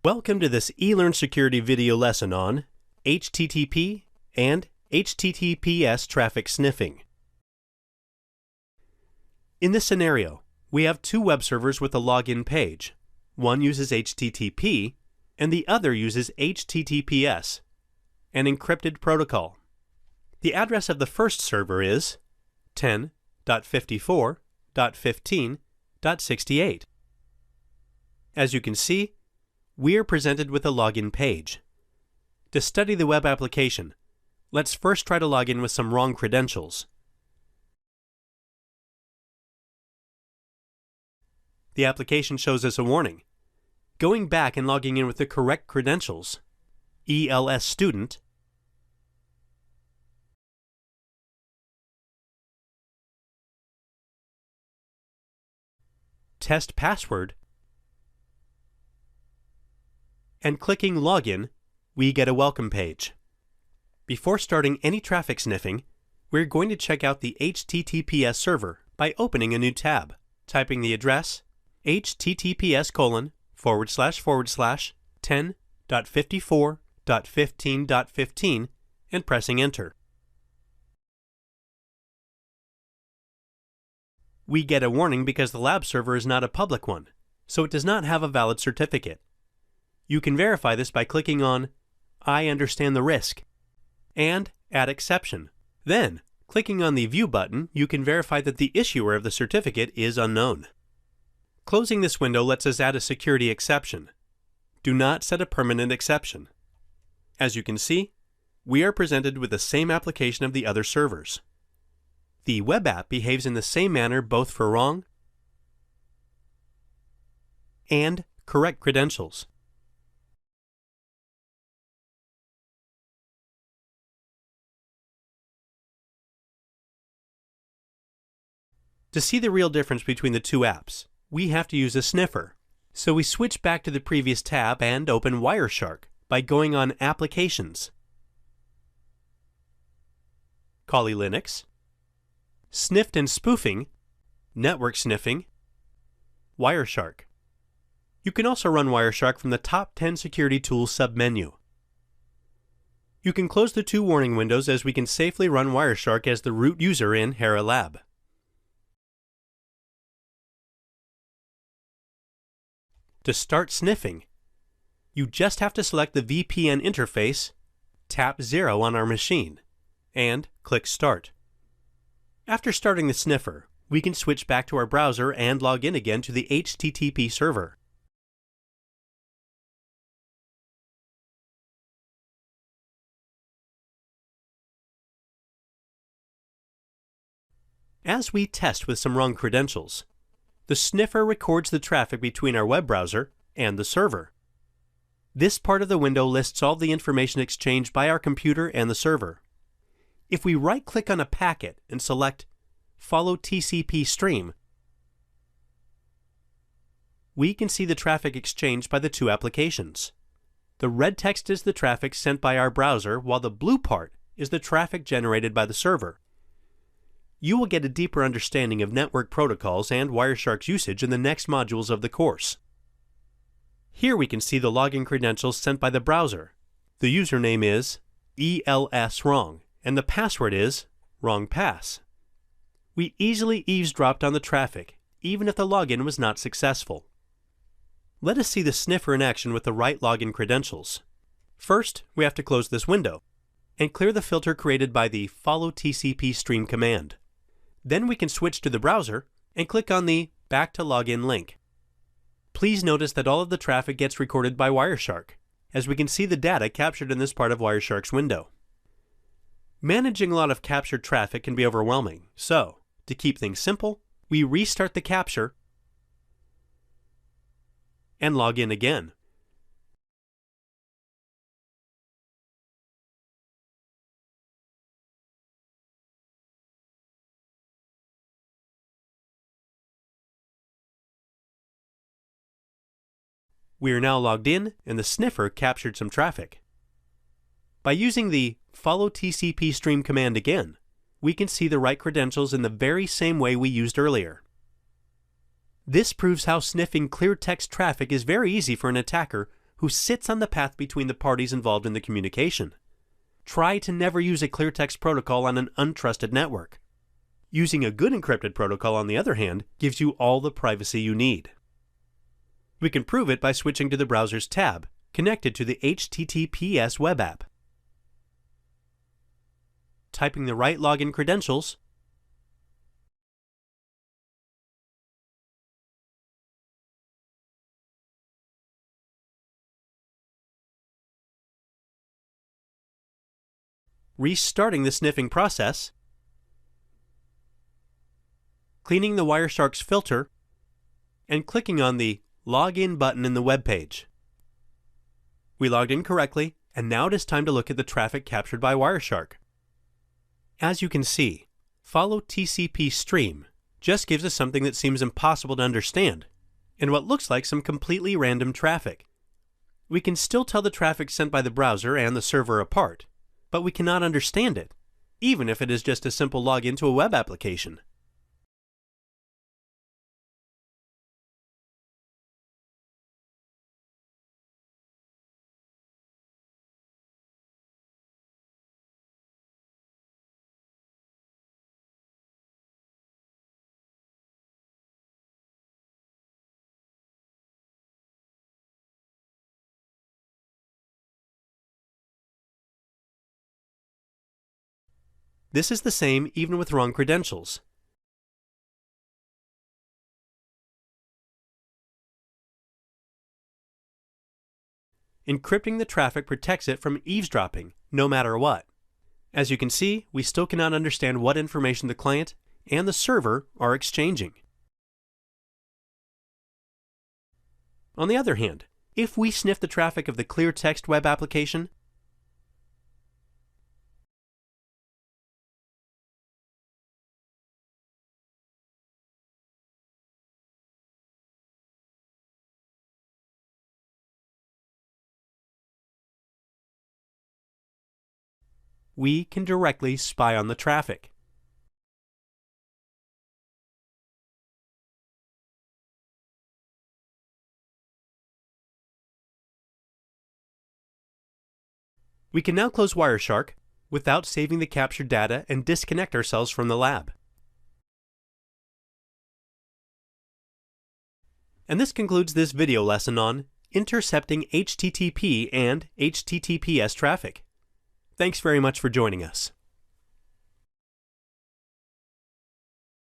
Welcome to this eLearnSecurity video lesson on HTTP and HTTPS traffic sniffing. In this scenario, we have two web servers with a login page. One uses HTTP and the other uses HTTPS, an encrypted protocol. The address of the first server is 10.54.15.68. As you can see, we are presented with a login page. To study the web application, let's first try to log in with some wrong credentials. The application shows us a warning. Going back and logging in with the correct credentials, ELS student, test password, and clicking Login, we get a welcome page. Before starting any traffic sniffing, we're going to check out the HTTPS server by opening a new tab, typing the address https://10.54.15.15 and pressing Enter. We get a warning because the lab server is not a public one, so it does not have a valid certificate. You can verify this by clicking on I understand the risk and Add exception. Then, clicking on the View button, you can verify that the issuer of the certificate is unknown. Closing this window lets us add a security exception. Do not set a permanent exception. As you can see, we are presented with the same application of the other servers. The web app behaves in the same manner both for wrong and correct credentials. To see the real difference between the two apps, we have to use a sniffer. So we switch back to the previous tab and open Wireshark by going on Applications, Kali Linux, Sniffed and Spoofing, Network Sniffing, Wireshark. You can also run Wireshark from the Top 10 Security Tools submenu. You can close the two warning windows as we can safely run Wireshark as the root user in Hera Lab. To start sniffing, you just have to select the VPN interface, tap 0 on our machine, and click Start. After starting the sniffer, we can switch back to our browser and log in again to the HTTP server. As we test with some wrong credentials, the sniffer records the traffic between our web browser and the server. This part of the window lists all the information exchanged by our computer and the server. If we right-click on a packet and select Follow TCP Stream, we can see the traffic exchanged by the two applications. The red text is the traffic sent by our browser, while the blue part is the traffic generated by the server. You will get a deeper understanding of network protocols and Wireshark's usage in the next modules of the course. Here we can see the login credentials sent by the browser. The username is ELSWrong, and the password is WrongPass. We easily eavesdropped on the traffic, even if the login was not successful. Let us see the sniffer in action with the right login credentials. First, we have to close this window and clear the filter created by the Follow TCP Stream command. Then we can switch to the browser and click on the Back to Login link. Please notice that all of the traffic gets recorded by Wireshark, as we can see the data captured in this part of Wireshark's window. Managing a lot of captured traffic can be overwhelming, so to keep things simple, we restart the capture and log in again. We are now logged in and the sniffer captured some traffic. By using the follow TCP stream command again, we can see the right credentials in the very same way we used earlier. This proves how sniffing clear text traffic is very easy for an attacker who sits on the path between the parties involved in the communication. Try to never use a clear text protocol on an untrusted network. Using a good encrypted protocol, on the other hand, gives you all the privacy you need. We can prove it by switching to the browser's tab, connected to the HTTPS web app. Typing the right login credentials, restarting the sniffing process, cleaning the Wireshark's filter, and clicking on the Login button in the web page. We logged in correctly, and now it is time to look at the traffic captured by Wireshark. As you can see, follow TCP stream just gives us something that seems impossible to understand, and what looks like some completely random traffic. We can still tell the traffic sent by the browser and the server apart, but we cannot understand it, even if it is just a simple login to a web application. This is the same even with wrong credentials. Encrypting the traffic protects it from eavesdropping, no matter what. As you can see, we still cannot understand what information the client and the server are exchanging. On the other hand, if we sniff the traffic of the clear text web application, we can directly spy on the traffic. We can now close Wireshark without saving the captured data and disconnect ourselves from the lab. And this concludes this video lesson on intercepting HTTP and HTTPS traffic. Thanks very much for joining us.